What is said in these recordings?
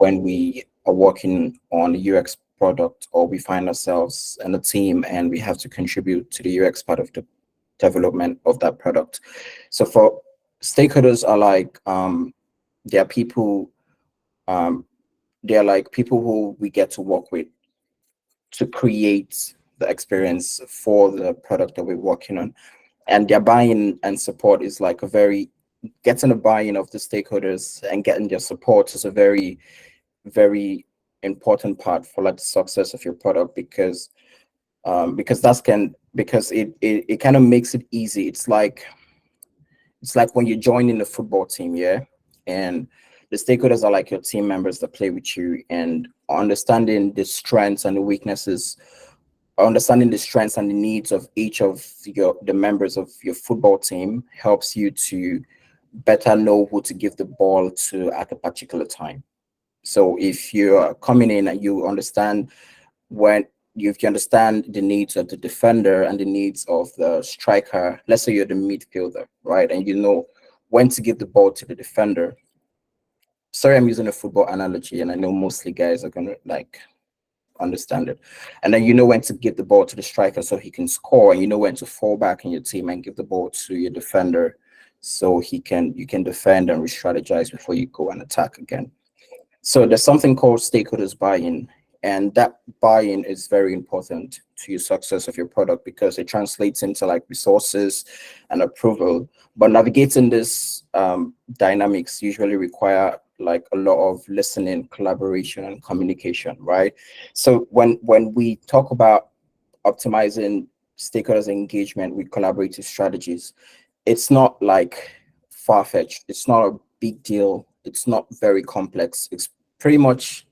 when we are working on the UX product, or we find ourselves in a team and we have to contribute to the UX part of the development of that product. So for stakeholders are like they are people um, they are like people who we get to work with to create the experience for the product that we're working on. And their buy-in and support is like a very getting the buy-in of the stakeholders and getting their support is a very, very important part for like the success of your product, because it kind of makes it easy. It's like when you join in the football team, yeah, and the stakeholders are like your team members that play with you, and understanding the strengths and the weaknesses, understanding the strengths and the needs of each of the members of your football team helps you to better know who to give the ball to at a particular time. So if you're coming in and you understand when if you understand the needs of the defender and the needs of the striker, let's say you're the midfielder, right? And you know when to give the ball to the defender. Sorry, I'm using a football analogy, and I know mostly guys are gonna like understand it. And then you know when to give the ball to the striker so he can score, and you know when to fall back in your team and give the ball to your defender so you can defend and re-strategize before you go and attack again. So there's something called stakeholders buy-in, and that buy-in is very important to your success of your product because it translates into like resources and approval. But navigating this dynamics usually require like a lot of listening, collaboration, and communication, right? So when we talk about optimizing stakeholders engagement with collaborative strategies, it's not like far-fetched. It's not a big deal. It's not very complex. It's pretty much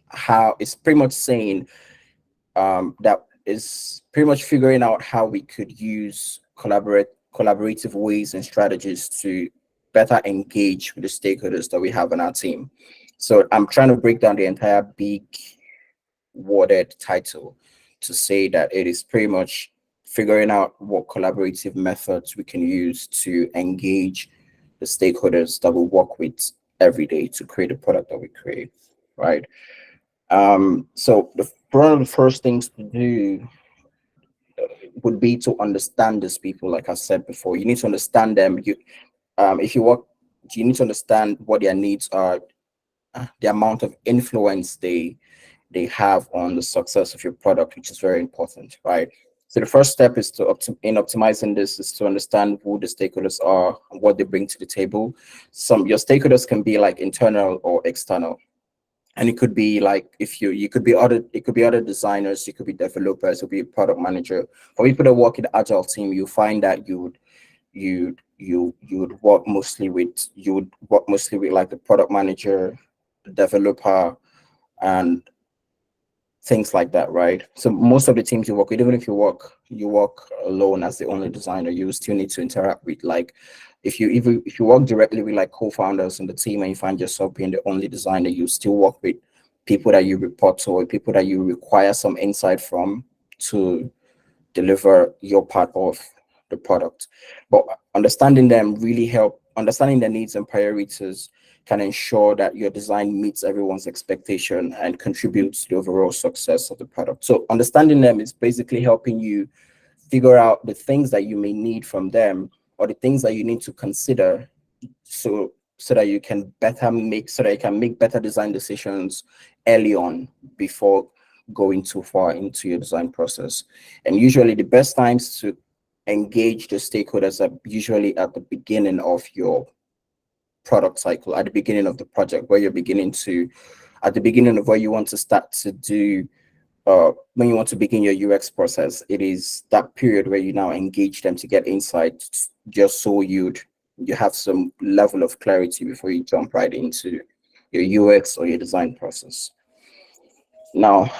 saying that is pretty much figuring out how we could use collaborative ways and strategies to better engage with the stakeholders that we have in our team. So I'm trying to break down the entire big worded title to say that it is pretty much figuring out what collaborative methods we can use to engage the stakeholders that we work with every day to create a product that we create, right? So one of the first things to do would be to understand these people. Like I said before, you need to understand them. If you work, you need to understand what their needs are, the amount of influence they have on the success of your product, which is very important, right? So the first step is in optimizing this is to understand who the stakeholders are and what they bring to the table. Your stakeholders can be like internal or external. And it could be like you could be other designers, you could be developers, you could be a product manager. For people that work in the agile team, you find that you would work mostly with like the product manager, the developer, and things like that, right? So most of the teams you work with, even if you work alone as the only designer, you still need to interact with like if you work directly with like co-founders in the team and you find yourself being the only designer, you still work with people that you report to or people that you require some insight from to deliver your part of the product. But understanding their needs and priorities can ensure that your design meets everyone's expectation and contributes to the overall success of the product. So understanding them is basically helping you figure out the things that you may need from them or the things that you need to consider so that you can make better design decisions early on before going too far into your design process. And usually the best times to engage the stakeholders are usually at the beginning of your product cycle, at the beginning of the project, at the beginning of where you want to start to do when you want to begin your UX process. It is that period where you now engage them to get insights, just so you have some level of clarity before you jump right into your UX or your design process. Now,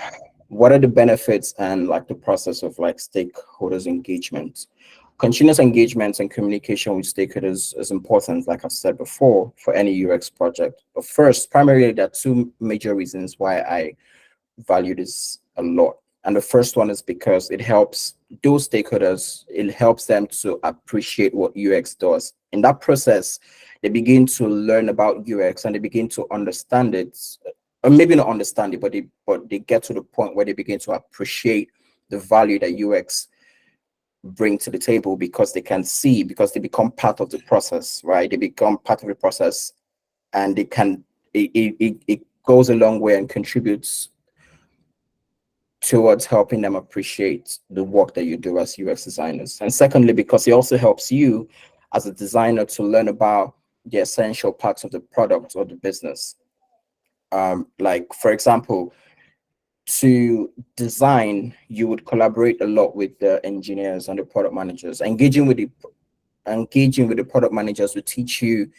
what are the benefits and like the process of like stakeholders engagement? Continuous engagement and communication with stakeholders is important, like I've said before, for any UX project. But first, primarily, there are two major reasons why I value this a lot. And the first one is because it helps them to appreciate what UX does. In that process, they begin to learn about UX and they begin to understand it or maybe not understand it, but they get to the point where they begin to appreciate the value that UX bring to the table, because they can see, because they become part of the process, right? They become part of the process, and they can, it goes a long way and contributes towards helping them appreciate the work that you do as UX designers. And secondly, because it also helps you as a designer to learn about the essential parts of the product or the business. Like, for example, to design, you would collaborate a lot with the engineers and the product managers. Engaging with the product managers will teach you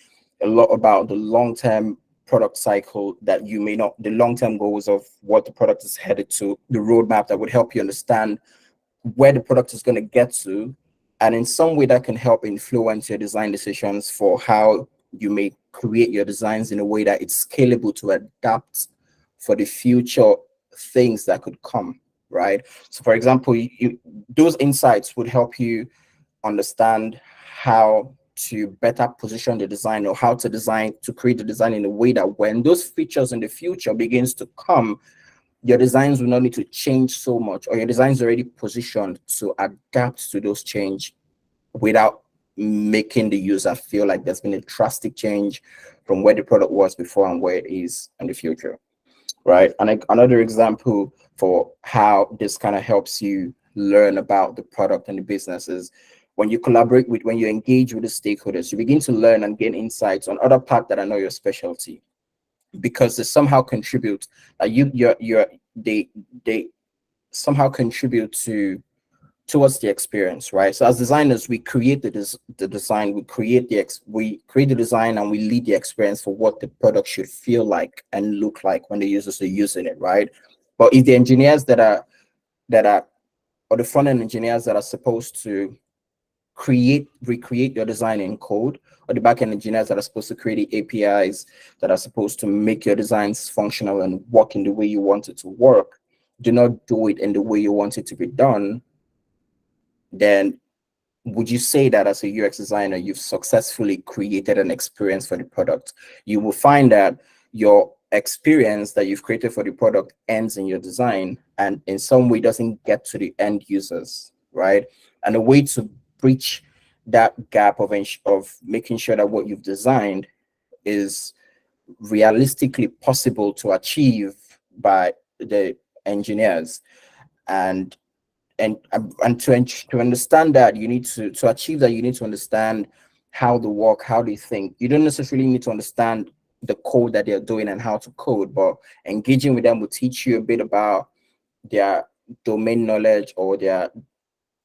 a lot about the long-term product cycle, that you may not, the long-term goals of what the product is headed to, the roadmap that would help you understand where the product is going to get to, and in some way that can help influence your design decisions for how you may create your designs in a way that it's scalable to adapt for the future things that could come, right? So for example, those insights would help you understand how to better position the design, or how to design, to create the design in a way that when those features in the future begins to come, your designs will not need to change so much, or your designs already positioned to adapt to those change without making the user feel like there's been a drastic change from where the product was before and where it is in the future, right? And another example for how this kind of helps you learn about the product and the business is when you engage with the stakeholders, you begin to learn and gain insights on other parts that are not your specialty, because they somehow contribute, they they somehow contribute towards the experience, right? So as designers, we create the design, we create the design, and we lead the experience for what the product should feel like and look like when the users are using it, right? But if the engineers that are or the front end engineers that are supposed to recreate your design in code, or the backend engineers that are supposed to create the APIs that are supposed to make your designs functional and work in the way you want it to work, do not do it in the way you want it to be done, then would you say that as a UX designer, you've successfully created an experience for the product? You will find that your experience that you've created for the product ends in your design, and in some way doesn't get to the end users, right? And a way to breach that gap of making sure that what you've designed is realistically possible to achieve by the engineers. And to understand that, you need to achieve that, you need to understand how they think. You don't necessarily need to understand the code that they're doing and how to code, but engaging with them will teach you a bit about their domain knowledge, or their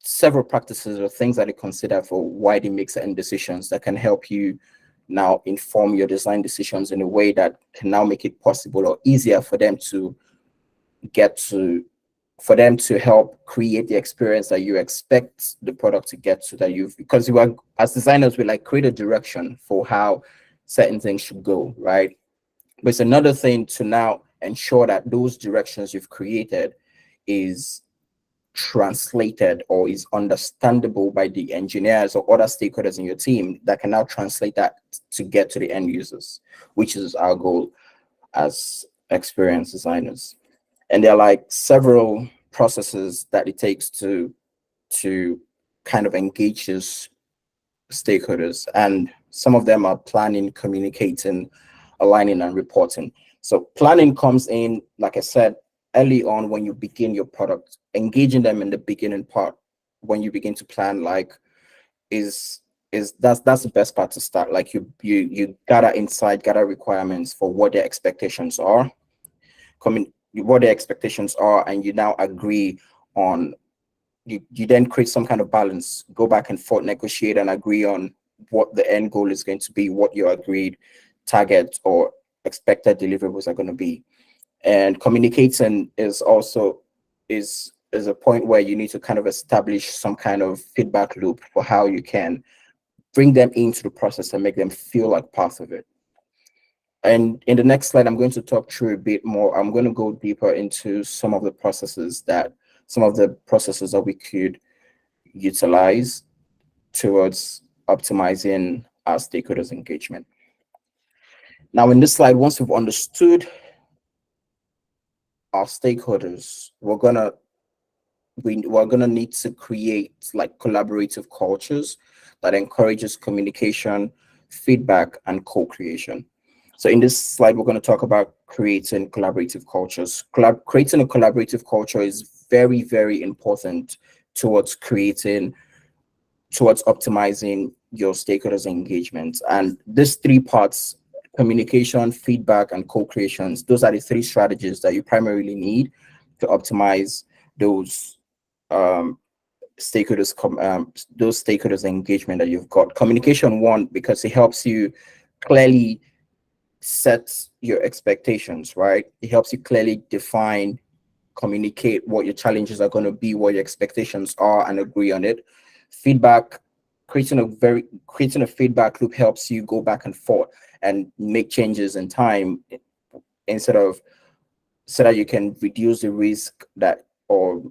several practices or things that they consider for why they make certain decisions, that can help you now inform your design decisions in a way that can now make it possible or easier for them to get to for them to help create the experience that you expect the product to get to, that you've, because you are, as designers, we like create a direction for how certain things should go, right? But it's another thing to now ensure that those directions you've created is translated or is understandable by the engineers or other stakeholders in your team, that can now translate that to get to the end users, which is our goal as experienced designers. And there are like several processes that it takes to kind of engage these stakeholders, and some of them are planning, communicating, aligning, and reporting. So planning comes in, like I said, early on when you begin your product, engaging them in the beginning part. When you begin to plan, like, that's the best part to start. Like, you gather insight, gather requirements for what their expectations are, what their expectations are, and you now agree on, you then create some kind of balance, go back and forth, negotiate, and agree on what the end goal is going to be, what your agreed target or expected deliverables are going to be. And communicating is also is a point where you need to kind of establish some kind of feedback loop for how you can bring them into the process and make them feel like part of it. And in the next slide, I'm going to talk through a bit more. I'm going to go deeper into some of the processes that we could utilize towards optimizing our stakeholders' engagement. Now, in this slide, once we've understood our stakeholders, we're gonna need to create like collaborative cultures that encourages communication, feedback, and co-creation. So in this slide, we're going to talk about creating collaborative cultures. Creating a collaborative culture is very, very important towards towards optimizing your stakeholders' engagement. And these three parts, communication, feedback, and co-creations, those are the three strategies that you primarily need to optimize those um, those stakeholders engagement that you've got. Communication, one, because it helps you clearly set your expectations, right? It helps you clearly define, communicate what your challenges are going to be, what your expectations are, and agree on it. Feedback, creating a feedback loop helps you go back and forth and make changes in time, instead of so that you can reduce the risk that, or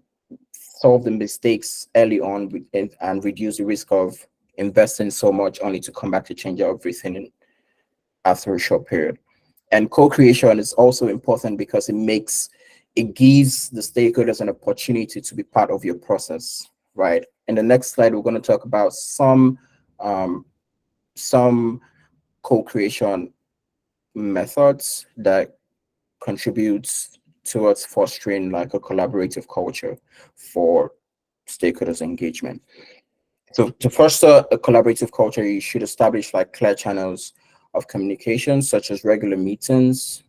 solve the mistakes early on, and reduce the risk of investing so much only to come back to change everything after a short period. And co-creation is also important because it gives the stakeholders an opportunity to be part of your process, right? In the next slide, we're going to talk about um, some co-creation methods that contributes towards fostering like a collaborative culture for stakeholders engagement. So to foster a collaborative culture, you should establish like clear channels of communication, such as regular meetings,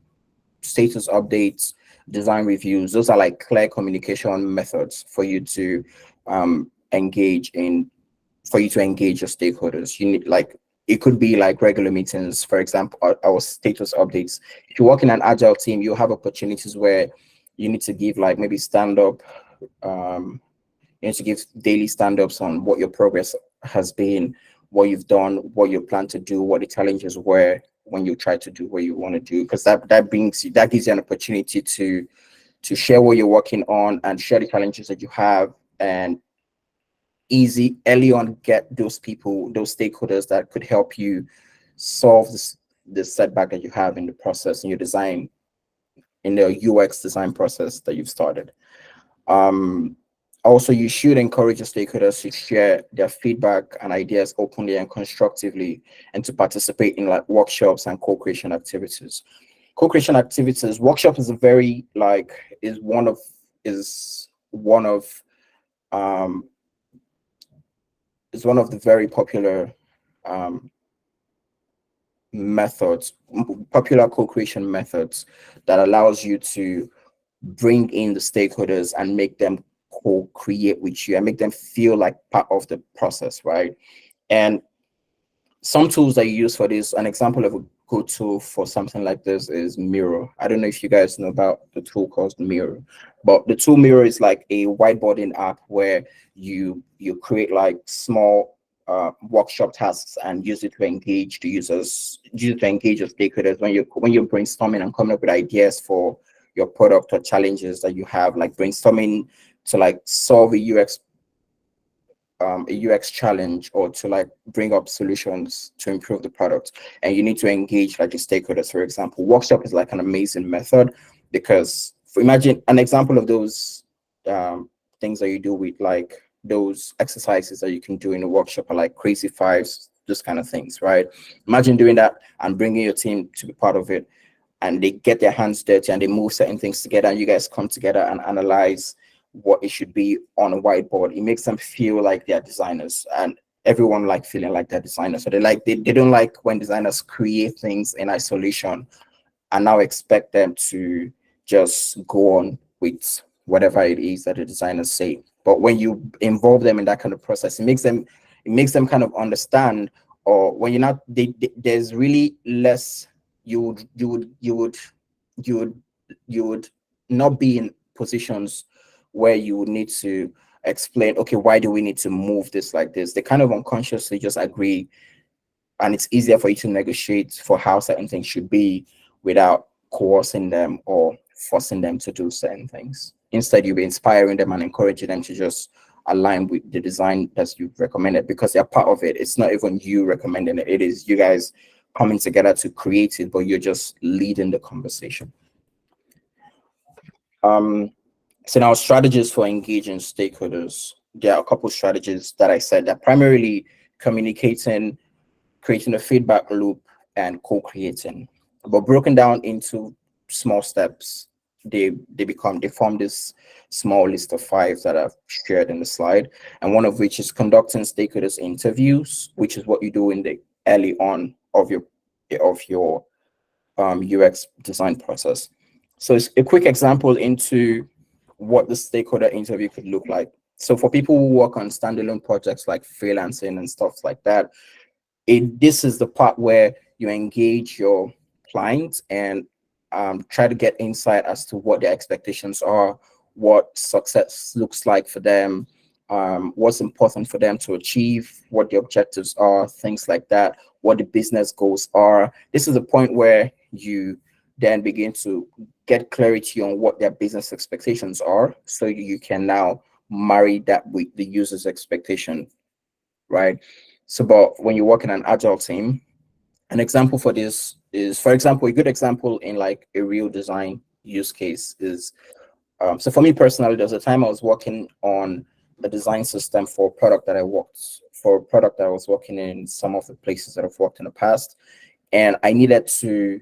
status updates, design reviews. Those are like clear communication methods for you to engage in, for you to engage your stakeholders. You need like, it could be like regular meetings, for example, our status updates. If you work in an agile team, you have opportunities where you need to give like maybe stand up, you need to give daily stand-ups on what your progress has been, what you've done, what you plan to do, what the challenges were when you try to do what you want to do, because that gives you an opportunity to share what you're working on and share the challenges that you have, and easy early on get those stakeholders that could help you solve this setback that you have in the process, in your design, in the UX design process that you've started. Um, Also, you should encourage your stakeholders to share their feedback and ideas openly and constructively, and to participate in like workshops and co-creation activities. Co-creation activities, workshop is a very like is um one of the very um popular co-creation methods that allows you to bring in the stakeholders and make them co-create with you and make them feel like part of the process, right? And some tools that you use for this, an example of a good tool for something like this is Miro. I don't know if you guys know about the tool called Miro, but the tool Miro is like a whiteboarding app where you create like small workshop tasks and use it to engage the users, use it to engage your stakeholders when you're brainstorming and coming up with ideas for your product or challenges that you have, like brainstorming to like solve a UX challenge, or to like bring up solutions to improve the product. And you need to engage like the stakeholders. For example, workshop is like an amazing method, because imagine an example of those things that you do with like those exercises that you can do in a workshop are like crazy fives, those kind of things, right? Imagine doing that and bringing your team to be part of it, and they get their hands dirty and they move certain things together, and you guys come together and analyze what it should be on a whiteboard. It makes them feel like they're designers, and everyone like feeling like they're designers. So they don't like when designers create things in isolation and now expect them to just go on with whatever it is that the designers say. But when you involve them in that kind of process, it makes them kind of understand. Or when you're not, there's really less. You would you would you would you would not be in positions where you would need to explain, okay, why do we need to move this like this? They kind of unconsciously just agree, and it's easier for you to negotiate for how certain things should be without coercing them or forcing them to do certain things. Instead, you'll be inspiring them and encouraging them to just align with the design that you've recommended, because they're part of it. It's not even you recommending it, it is you guys coming together to create it, but you're just leading the conversation. Um, so now strategies for engaging stakeholders. There are a couple strategies that I said that primarily communicating, creating a feedback loop, and co-creating, but broken down into small steps. They form this small list of five that I've shared in the slide, and one of which is conducting stakeholders interviews, which is what you do in the early on of your UX design process. So it's a quick example into what the stakeholder interview could look like. So for people who work on standalone projects like freelancing and stuff like that, this is the part where you engage your clients and try to get insight as to what their expectations are, what success looks like for them, what's important for them to achieve, what the objectives are, things like that, what the business goals are. This is the point where you then begin to get clarity on what their business expectations are, so you can now marry that with the user's expectation, right? So, but when you work in an agile team, an example for this is, for example, a good example in like a real design use case is, so for me personally, there's a time I was working on the design system for a product that I was working in some of the places that I've worked in the past. And I needed to,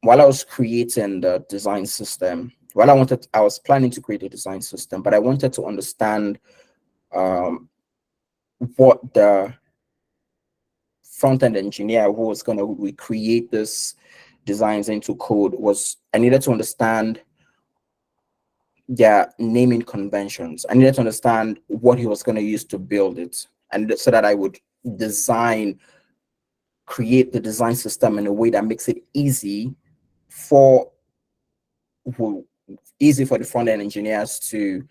while I was creating the design system, I was planning to create a design system, but I wanted to understand um, what the front-end engineer who was going to recreate this designs into code was, I needed to understand their naming conventions. I needed to understand what he was going to use to build it, and so that I would design, create the design system in a way that makes it for easy for the front-end engineers to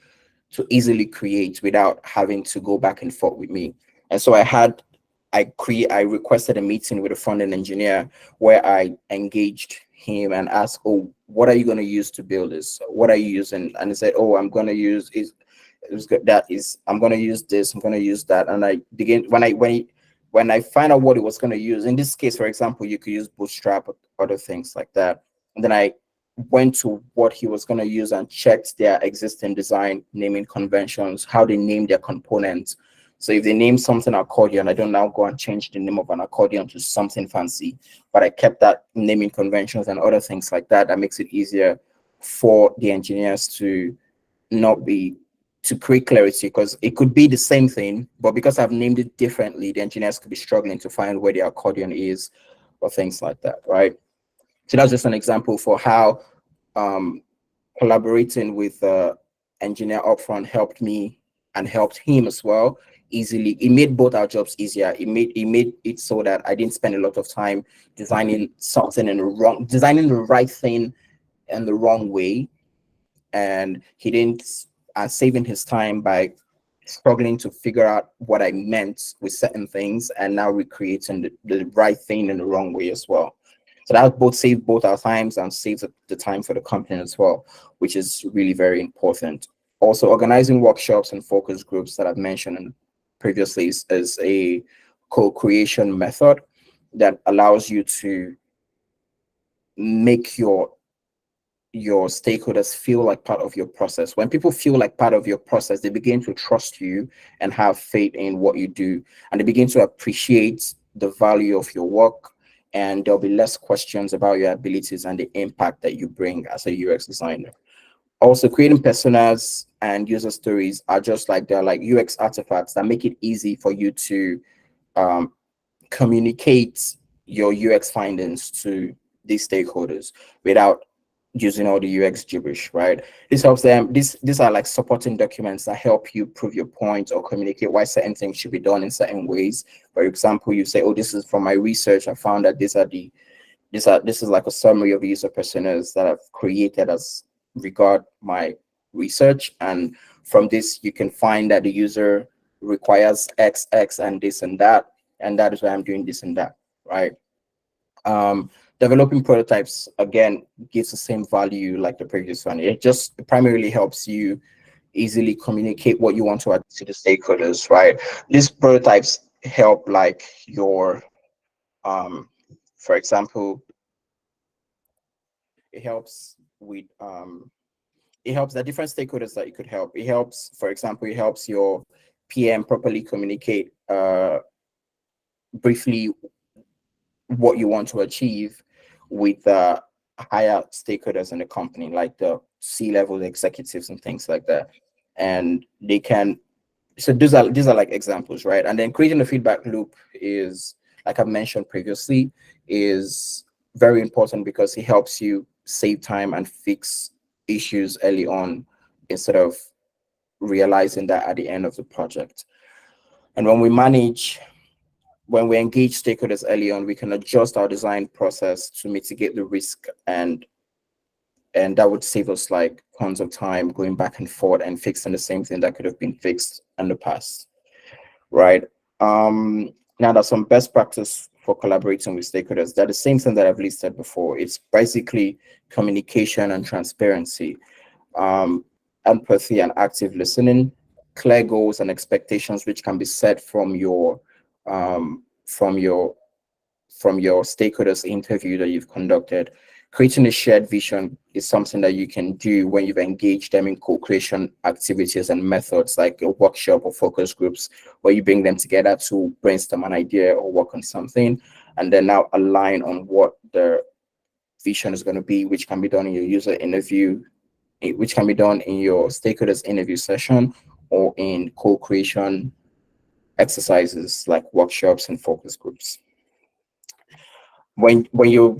easily create without having to go back and forth with me. And so I requested a meeting with a front-end engineer where I engaged him and asked, "Oh, what are you going to use to build this? What are you using?" And he said, "Oh, I'm going to use is it was good that is I'm going to use this, I'm going to use that." And I begin when I find out what he was going to use. In this case, for example, you could use Bootstrap or other things like that. And then I went to what he was going to use and checked their existing design naming conventions, how they name their components. So if they name something accordion, I don't now go and change the name of an accordion to something fancy, but I kept that naming conventions and other things like that. That makes it easier for the engineers to not be to create clarity, because it could be the same thing, but because I've named it differently, the engineers could be struggling to find where the accordion is or things like that, right? So that's just an example for how um, collaborating with the engineer upfront helped me and helped him as well easily. It made both our jobs easier. It made it so that I didn't spend a lot of time designing the right thing in the wrong way, and he didn't and saving his time by struggling to figure out what I meant with certain things and now recreating the right thing in the wrong way as well. So that both saved both our times and saves the time for the company as well, which is really very important. Also, organizing workshops and focus groups that I've mentioned previously is a co-creation method that allows you to make your stakeholders feel like part of your process. When people feel like part of your process, they begin to trust you and have faith in what you do, and they begin to appreciate the value of your work, and there'll be less questions about your abilities and the impact that you bring as a UX designer. Also, creating personas and user stories are just like they're like UX artifacts that make it easy for you to um, communicate your UX findings to these stakeholders without using all the UX gibberish, right? This helps them. These are like supporting documents that help you prove your point or communicate why certain things should be done in certain ways. For example, you say, "Oh, this is from my research. I found that this is like a summary of user personas that I've created as regard my research, and from this you can find that the user requires X, X, and this and that is why I'm doing this and that," right? Developing prototypes again gives the same value like the previous one. It just primarily helps you easily communicate what you want to add to the stakeholders, right? These prototypes help like your for example, it helps with it helps the different stakeholders that you could help. It helps, for example, it helps your PM properly communicate briefly what you want to achieve with higher stakeholders in the company, like the C-level executives and things like that. And they can, so these are like examples, right? And then creating a feedback loop is, like I've mentioned previously, is very important because it helps you save time and fix issues early on instead of realizing that at the end of the project. And when we engage stakeholders early on, we can adjust our design process to mitigate the risk, and that would save us like tons of time going back and forth and fixing the same thing that could have been fixed in the past, right? Now there's some best practice for collaborating with stakeholders. They're the same thing that I've listed before. It's basically communication and transparency, um, empathy and active listening, clear goals and expectations which can be set um, from your from your stakeholders interview that you've conducted. Creating a shared vision is something that you can do when you've engaged them in co-creation activities and methods like a workshop or focus groups, where you bring them together to brainstorm an idea or work on something, and then now align on what the vision is going to be, which can be done in your user interview, which can be done in your stakeholders interview session, or in co-creation exercises like workshops and focus groups. When you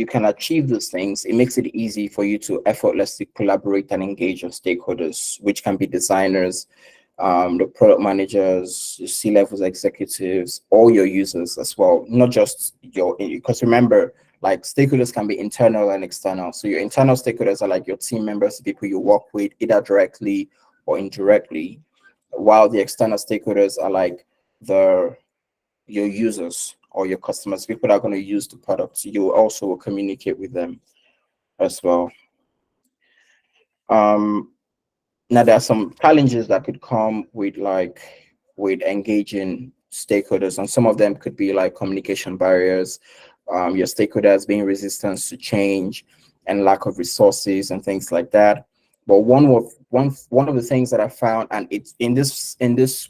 can achieve those things, it makes it easy for you to effortlessly collaborate and engage your stakeholders, which can be designers, the product managers, C-levels executives, all your users as well, not just your, because remember, like stakeholders can be internal and external. So your internal stakeholders are like your team members, the people you work with, either directly or indirectly, while the external stakeholders are like the your users or your customers, people that are going to use the product. You also communicate with them as well. Um, Now there are some challenges that could come with with engaging stakeholders, and some of them could be like communication barriers, your stakeholders being resistant to change, and lack of resources and things like that. But one of the things that I found, and it's in this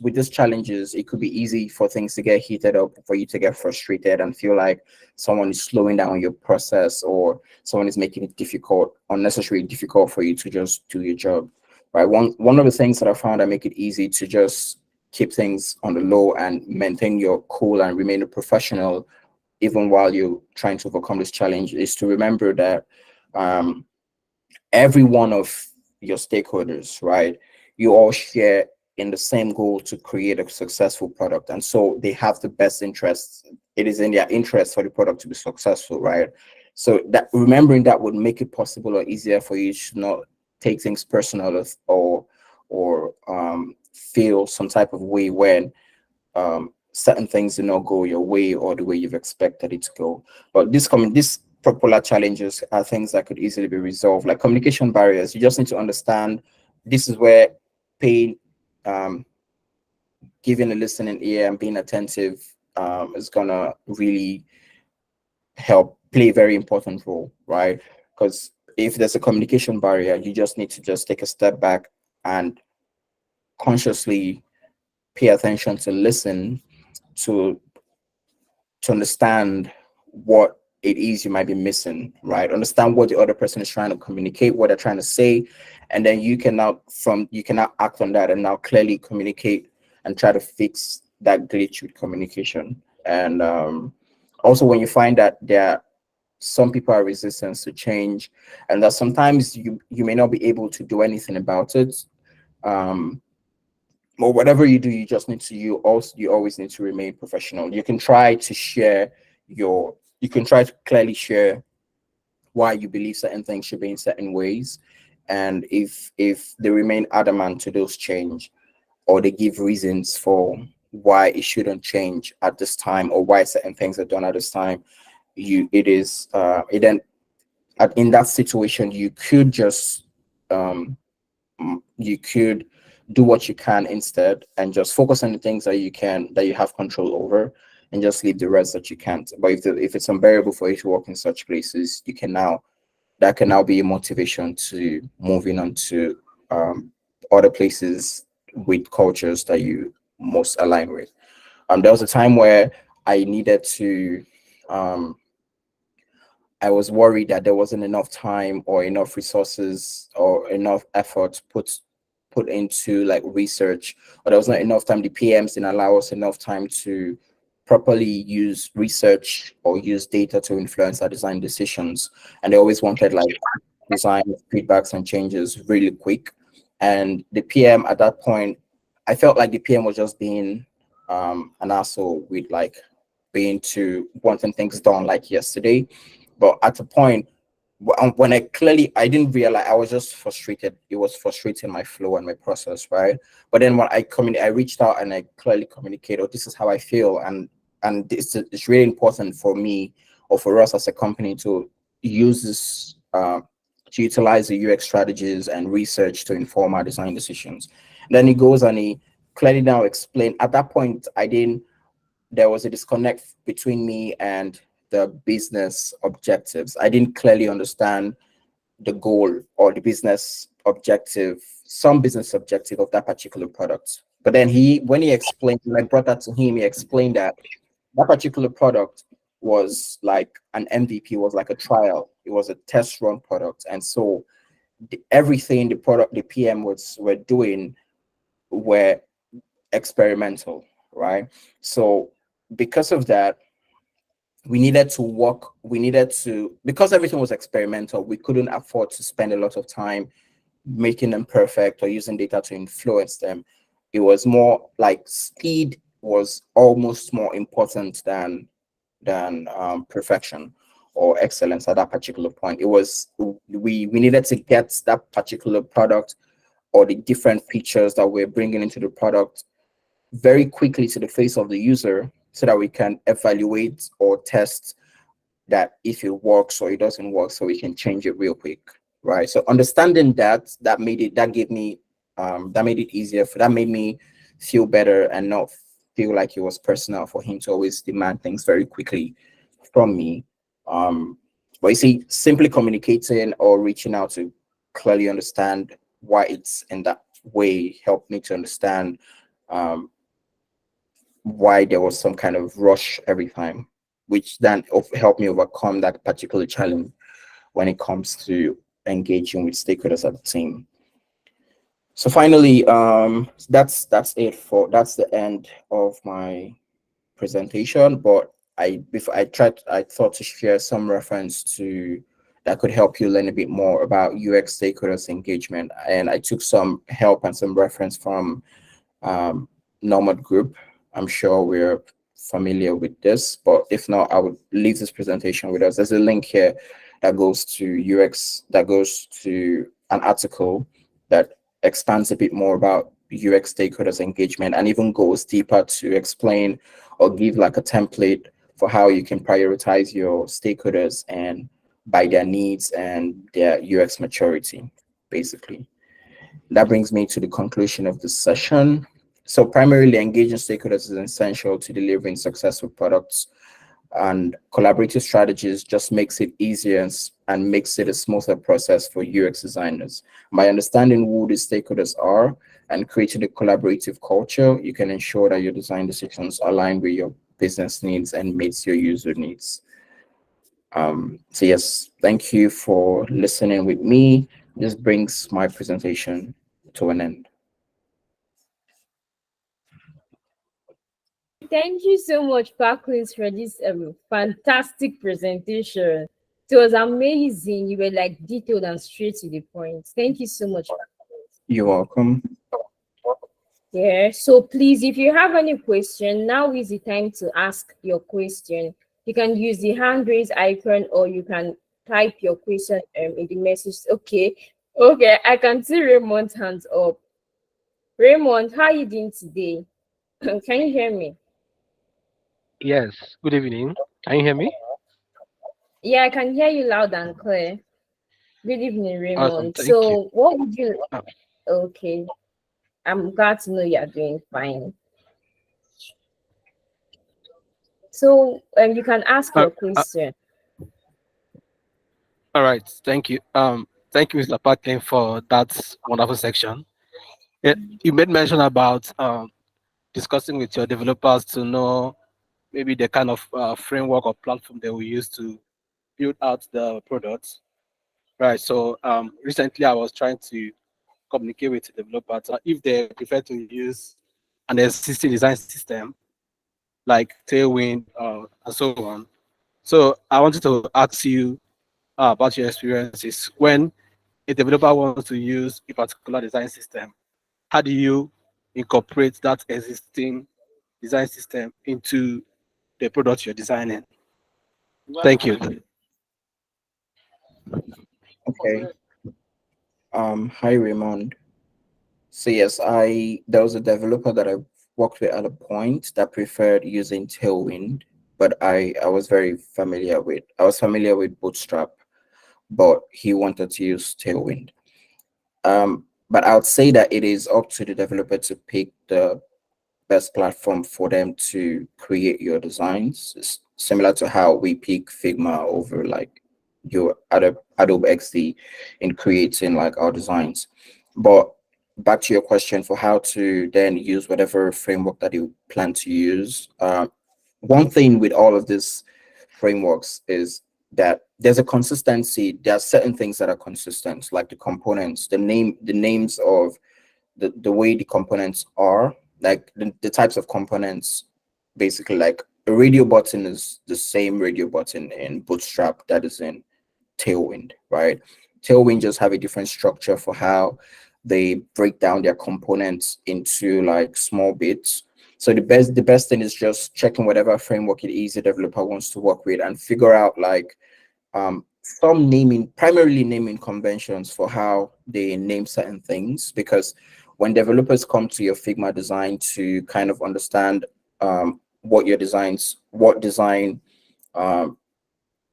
with these challenges, it could be easy for things to get heated up, for you to get frustrated and feel like someone is slowing down your process, or someone is making it difficult, unnecessarily difficult for you to just do your job. Right. One of the things that I found that make it easy to just keep things on the low and maintain your cool and remain a professional even while you're trying to overcome this challenge is to remember that um, every one of your stakeholders, right, you all share in the same goal to create a successful product. And so they have the best interests. It is in their interest for the product to be successful, right? So that remembering that would make it possible or easier for you to not take things personal, or feel some type of way when certain things do not go your way or the way you've expected it to go. But these popular challenges are things that could easily be resolved, like communication barriers. You just need to understand this is where paying, giving a listening ear and being attentive is gonna really help play a very important role, right? Because if there's a communication barrier, you just need to just take a step back and consciously pay attention to listen to understand what it is you might be missing, right? Understand what the other person is trying to communicate, what they're trying to say, and then you can now act on that and now clearly communicate and try to fix that glitch with communication. And also, when you find that some people are resistant to change, and that sometimes you may not be able to do anything about it. Um, or whatever you do, you just need to you always need to remain professional. You can try to you can try to clearly share why you believe certain things should be in certain ways, and if they remain adamant to those change, or they give reasons for why it shouldn't change at this time, or why certain things are done at this time, it then in that situation you could just um you could do what you can instead and just focus on the things that you have control over, and just leave the rest that you can't. But if it's unbearable for you to work in such places, you can now that can now be a motivation to moving on to um, other places with cultures that you most align with. There was a time where I needed to um, I was worried that there wasn't enough time or enough resources or enough effort put into like research, or there was not enough time. The PMs didn't allow us enough time to properly use research or use data to influence our design decisions. And they always wanted like design feedbacks and changes really quick. And the PM at that point, I felt like the PM was just being an asshole with like being to wanting things done like yesterday. But at a point, when I didn't realize, I was just frustrated. It was frustrating my flow and my process, right? But then when I reached out and I clearly communicated, oh, this is how I feel, and this it's really important for me or for us as a company to use this to utilize the UX strategies and research to inform our design decisions. Then he goes and he clearly now explained. At that point, I didn't there was a disconnect between me and the business objectives. I didn't clearly understand the goal or the business objective, some business objective of that particular product. But then when he explained, when I brought that to him, he explained that that particular product was like an MVP, was like a trial. It was a test run product. And so everything the PM were doing were experimental, right? So because of that, because everything was experimental, we couldn't afford to spend a lot of time making them perfect or using data to influence them. It was more like speed was almost more important than perfection or excellence at that particular point. It was we needed to get that particular product or the different features that we're bringing into the product very quickly to the face of the user so that we can evaluate or test that if it works or it doesn't work, so we can change it real quick, right? So understanding that made it easier that made me feel better and not feel like it was personal for him to always demand things very quickly from me. um but you see, simply communicating or reaching out to clearly understand why it's in that way helped me to understand um why there was some kind of rush every time, which then helped me overcome that particular challenge when it comes to engaging with stakeholders at the team. So finally, that's the end of my presentation. But I thought to share some reference to that could help you learn a bit more about UX stakeholders engagement, and I took some help and some reference from um, Nomad Group. I'm sure we're familiar with this, but if not, I would leave this presentation with us. There's a link here that goes to that goes to an article that expands a bit more about UX stakeholders engagement and even goes deeper to explain or give like a template for how you can prioritize your stakeholders and by their needs and their UX maturity, basically. That brings me to the conclusion of this session. So primarily engaging stakeholders is essential to delivering successful products, and collaborative strategies just makes it easier and makes it a smoother process for UX designers. By understanding who the stakeholders are and creating a collaborative culture, you can ensure that your design decisions align with your business needs and meets your user needs. So yes, thank you for listening with me. This brings my presentation to an end. Thank you so much, Parklins, for this fantastic presentation. It was amazing. You were like detailed and straight to the point. Thank you so much. You're welcome. Yeah, so please, if you have any question, now is the time to ask your question. You can use the hand raise icon or you can type your question in the message. Okay, I can see Raymond's hands up. Raymond, how are you doing today? Can you hear me? Yes, good evening. Can you hear me? Yeah, I can hear you loud and clear. Good evening, Awesome, Raymond. thank you. So, what would you? Uh, Okay, I'm glad to know you're doing fine. So, you can ask uh, your uh, question. All right. Thank you. Thank you, Mr. Parklin, for that wonderful section. Yeah, you made mention about discussing with your developers to know maybe the kind of framework or platform they will use to build out the products. Right. So recently I was trying to communicate with the developers if they prefer to use an existing design system like Tailwind and so on. So I wanted to ask you about your experiences when a developer wants to use a particular design system. How do you incorporate that existing design system into the product you're designing? Thank you. Okay. Hi Raymond. So yes, I there was a developer that I worked with at a point that preferred using Tailwind, but I was familiar with Bootstrap, but he wanted to use Tailwind. But I would say that it is up to the developer to pick the best platform for them to create your designs. It's similar to how we pick Figma over like your Adobe XD in creating like our designs. But back to your question for how to then use whatever framework that you plan to use. One thing with all of these frameworks is that there's a consistency. There are certain things that are consistent, like the components, the names of the way the components are, like the types of components. Basically, like a radio button is the same radio button in Bootstrap that is in Tailwind, right? Tailwind just have a different structure for how they break down their components into like small bits. So the best thing is just checking whatever framework it is the developer wants to work with and figure out like some primarily naming conventions for how they name certain things. Because when developers come to your Figma design to kind of understand what design um,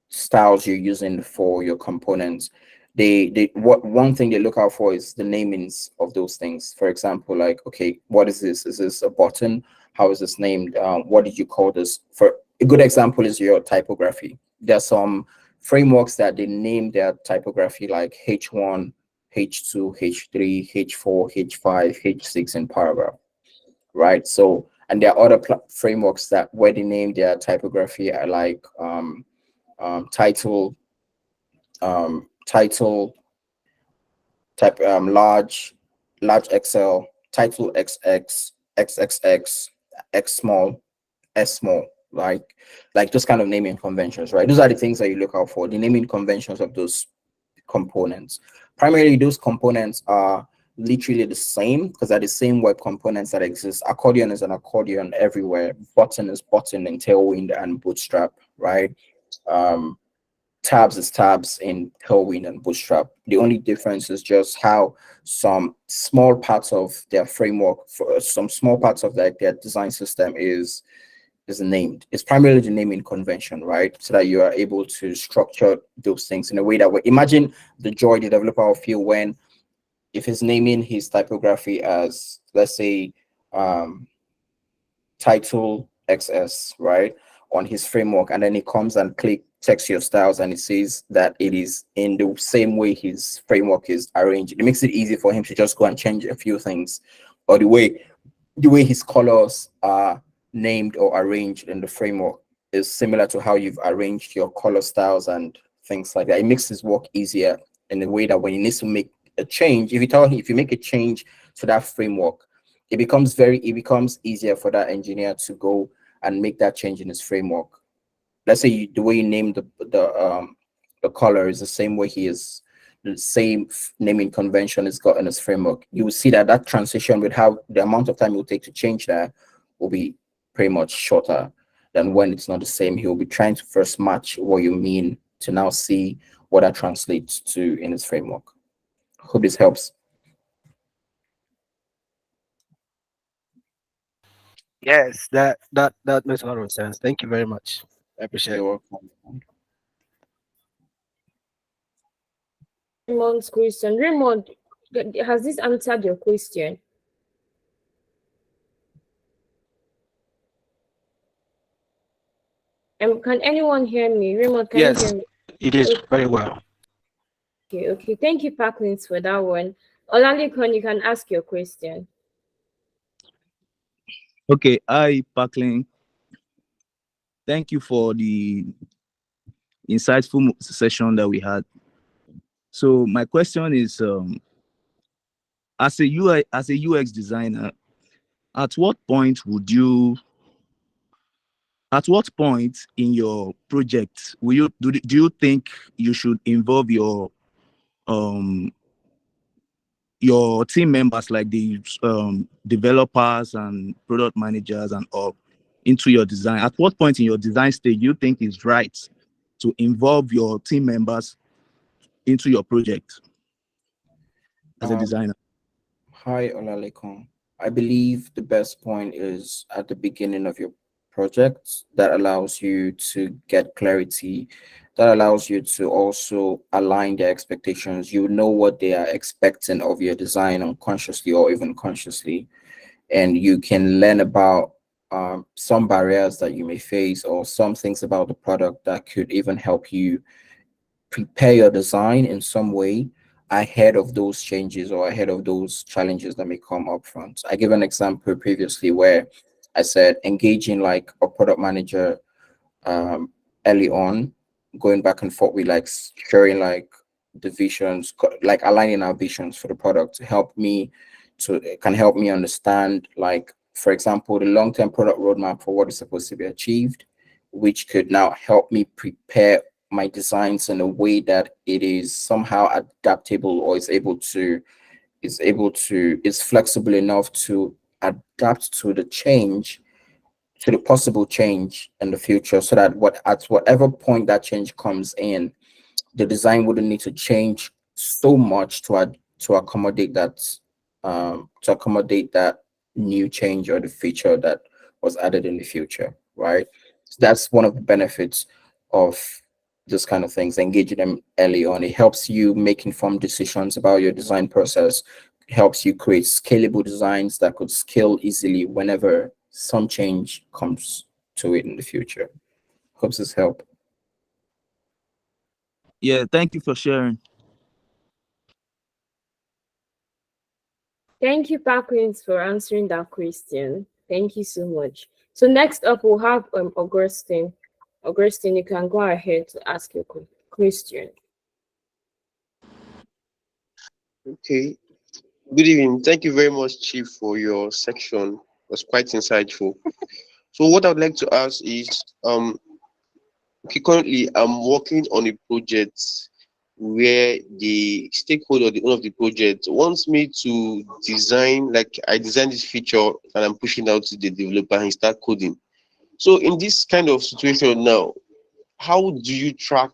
styles you're using for your components, they what one thing they look out for is the namings of those things. For example, like, okay, what is this? Is this a button? How is this named? What did you call this? For a good example is your typography. There are some frameworks that they name their typography like H1, H2, H3, H4, H5, H6 in paragraph, right? So, and there are other frameworks that where they name their typography are like title, title type, large XL, title XX, XXX, X small, S small, like those kind of naming conventions, right? Those are the things that you look out for, the naming conventions of those components. Primarily, those components are literally the same because they're the same web components that exist. Accordion is an accordion everywhere. Button is button in Tailwind and Bootstrap, right? Um, tabs is tabs in Tailwind and Bootstrap. The only difference is just how some small parts of their framework, for some small parts of their design system is named. It's primarily the naming convention, right? So that you are able to structure those things in a way that way. Imagine the joy the developer will feel when if he's naming his typography as, let's say, um, title XS, right, on his framework, and then he comes and click text your styles and it says that it is in the same way his framework is arranged. It makes it easy for him to just go and change a few things, or the way his colors are named or arranged in the framework is similar to how you've arranged your color styles and things like that. It makes his work easier in a way that when he needs to make a change, if you make a change to that framework, it becomes easier for that engineer to go and make that change in his framework. Let's say the way you name the color is the same way he is, the same naming convention is got in his framework. You will see that that transition with how the amount of time it will take to change that will be pretty much shorter than when it's not the same. He will be trying to first match what you mean to now see what that translates to in his framework. Hope this helps. Yes, that makes a lot of sense. Thank you very much. I appreciate it. You're welcome. Raymond's question. Raymond, has this answered your question? Can anyone hear me? Raymond, can you Yes, hear me? it is Okay. very well. Okay. Thank you, Parklins, for that one. Olalikon, you can ask your question. Okay, hi, Parklin. Thank you for the insightful session that we had. So my question is, as a UX designer, at what point would you, at what point in your project will you do you think you should involve um your team members like the developers and product managers and all into your design? At what point in your design stage you think is right to involve your team members into your project as a Um, designer? Hi, Olalekan. I believe the best point is at the beginning of your project that allows you to get clarity, that allows you to also align their expectations. You know what they are expecting of your design unconsciously or even consciously, and you can learn about some barriers that you may face or some things about the product that could even help you prepare your design in some way ahead of those changes or ahead of those challenges that may come up front. I gave an example previously where I said engaging like a product manager um, early on, going back and forth with like sharing like the visions, like aligning our visions for the product to help me to it can help me understand like for example the long-term product roadmap for what is supposed to be achieved, which could now help me prepare my designs in a way that it is somehow adaptable or is flexible enough to adapt to the change, to the possible change in the future, so that what at whatever point that change comes in, the design wouldn't need to change so much to accommodate that new change or the feature that was added in the future, right? So that's one of the benefits of this kind of things, engaging them early on. It helps you make informed decisions about your design process, helps you create scalable designs that could scale easily whenever some change comes to it in the future. Hopes this help. Yeah, thank you for sharing. Thank you, Parklins, for answering that question. Thank you so much. So next up, we'll have Augustine. Augustine, you can go ahead to ask your question. Okay. Good evening. Thank you very much, Chief, for your section. It was quite insightful. So what I would like to ask is, okay, currently I'm working on a project where the stakeholder, the owner of the project, wants me to design, like I designed this feature and I'm pushing out to the developer and he start coding. So in this kind of situation now, how do you track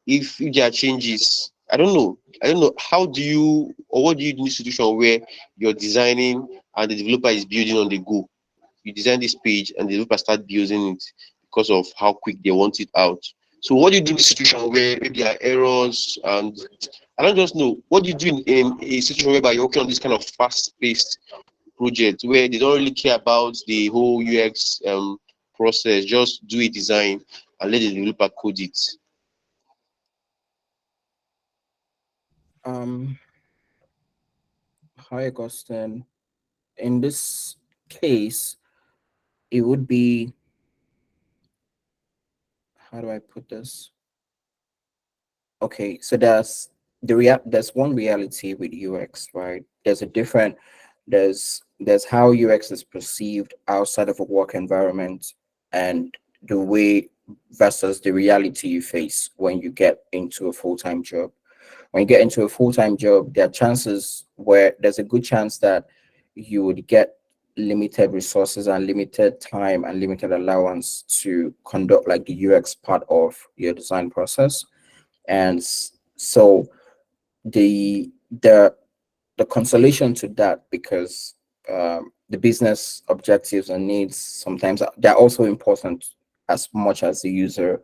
if there are changes? I don't know. I don't know. How do you or what do you do in a situation where you're designing and the developer is building on the go? You design this page and the developer start building it because of how quick they want it out. So what do you do in a situation where maybe there are errors and I don't just know what do you do in a situation whereby you're working on this kind of fast-paced project where they don't really care about the whole UX process, just do a design and let the developer code it. Um, Hi, Augustine. In this case, it would be, how do I put this? Okay, so there's one reality with UX, right? There's how UX is perceived outside of a work environment and the way versus the reality you face when you get into a full-time job. When you get into a full-time job, there are chances where there's a good chance that you would get limited resources and limited time and limited allowance to conduct like the UX part of your design process. And so the the the consolation to that, because the business objectives and needs sometimes they're also important as much as the user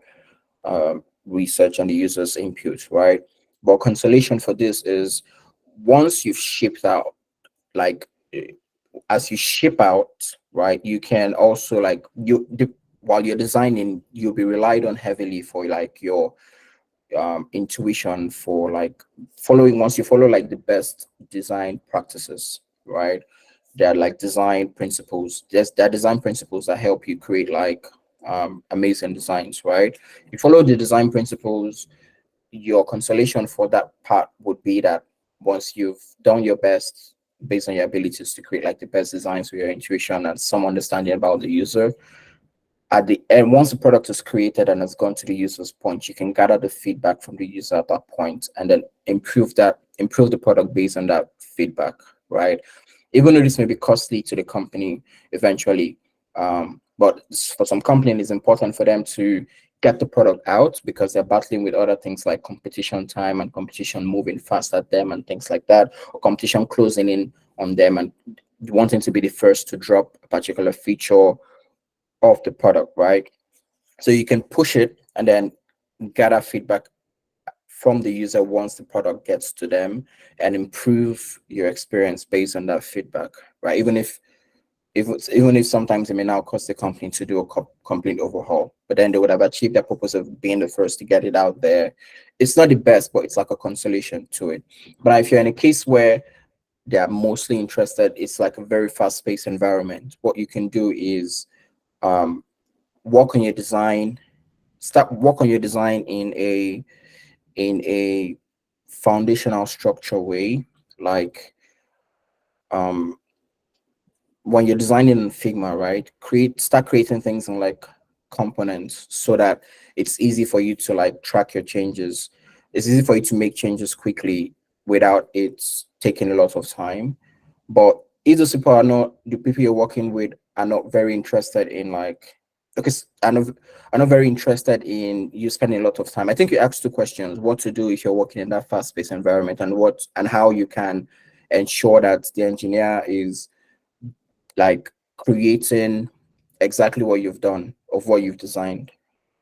research and the user's input, right? But consolation for this is once you've shipped out, like as you ship out, right, you can also while you're designing, you'll be relied on heavily for like your intuition for like following, once you follow like the best design practices, right? There are like design principles. There are design principles that help you create like amazing designs, right? You follow the design principles, your consolation for that part would be that once you've done your best based on your abilities to create like the best designs with your intuition and some understanding about the user, at the end, once the product is created and has gone to the user's point, you can gather the feedback from the user at that point and then improve the product based on that feedback, right? Even though this may be costly to the company eventually, but for some companies, it's important for them to get the product out because they're battling with other things like competition time and competition moving fast at them and things like that, or competition closing in on them and wanting to be the first to drop a particular feature of the product, right? So you can push it and then gather feedback from the user once the product gets to them and improve your experience based on that feedback, right? Even if sometimes it may now cost the company to do a complete overhaul, but then they would have achieved their purpose of being the first to get it out there. It's not the best, but it's like a consolation to it. But if you're in a case where they are mostly interested, it's like a very fast-paced environment. What you can do is um, work on your design, work on your design in a foundational structure way, like um when you're designing in Figma, right? Start creating things in like components so that it's easy for you to like track your changes. It's easy for you to make changes quickly without it taking a lot of time. But if those people are not, the people you're working with are not very interested in like, because are not very interested in you spending a lot of time. I think you asked two questions: what to do if you're working in that fast-paced environment, and what and how you can ensure that the engineer is like creating exactly what you've done of what you've designed.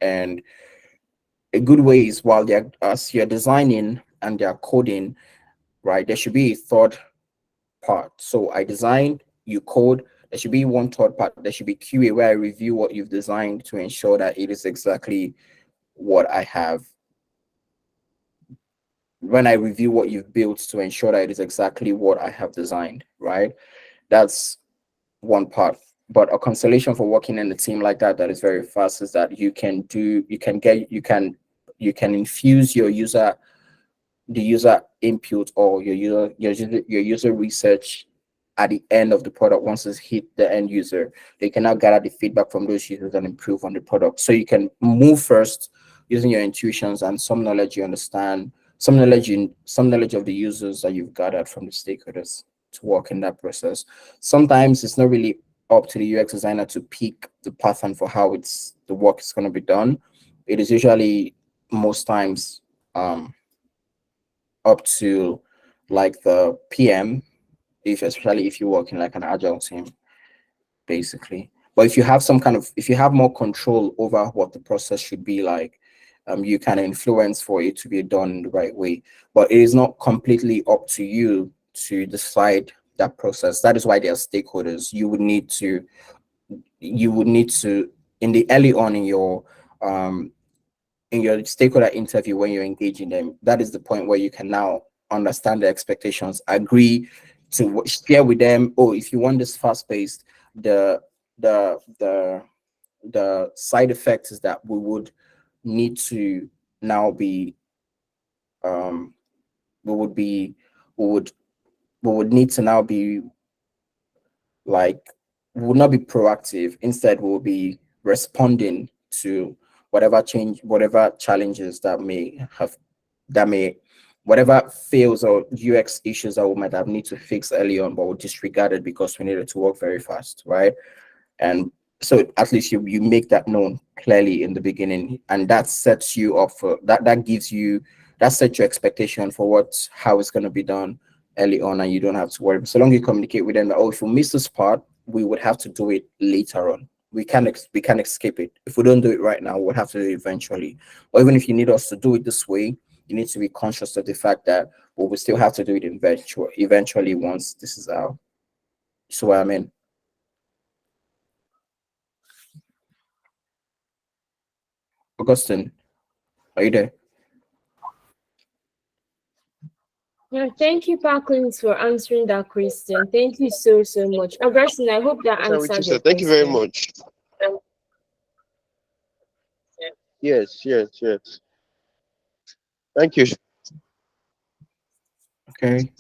And a good way is while they're as you're designing and they're coding, right? There should be a third part. So I design, you code. There should be one third part. There should be QA where I review what you've designed to ensure that it is exactly what I have. When I review what you've built to ensure that it is exactly what I have designed, right? That's one part. But a consolation for working in a team like that is very fast is that you can infuse the user input or your user research at the end of the product. Once it's hit the end user, they can now gather the feedback from those users and improve on the product. So you can move first using your intuitions and some knowledge you understand, some knowledge of the users that you've gathered from the stakeholders to work in that process. Sometimes it's not really up to the UX designer to pick the pattern for how the work is going to be done. It is usually most times up to like the PM, especially if you work in like an agile team, basically. But if you have more control over what the process should be like, you can influence for it to be done the right way. But it is not completely up to you to decide that process. That is why there are stakeholders. You would need to in the early on in your stakeholder interview when you're engaging them, that is the point where you can now understand the expectations, agree to share with them. Oh, if you want this fast paced, the the the the side effect is that we would need to now be um we would be we would we would need to now be like we will not be proactive. Instead, we'll be responding to whatever challenges that may, whatever fails or UX issues that we might have need to fix early on, but we'll disregard it because we needed to work very fast, right? And so at least you make that known clearly in the beginning, and that sets you up for that sets your expectation for how it's going to be done early on, and you don't have to worry. So long you communicate with them that, oh, if we miss this part, we would have to do it later on. We can't escape it. If we don't do it right now, we'll have to do it eventually. Or even if you need us to do it this way, you need to be conscious of the fact that we will still have to do it eventually once this is out. So what I mean. Augustine, are you there? Yeah, thank you, Parklins, for answering that question. Thank you so much. Augustine, I hope that Yes, I will answered choose, your sir. Thank you very question. much. Yes, yes, yes. Thank you. Okay.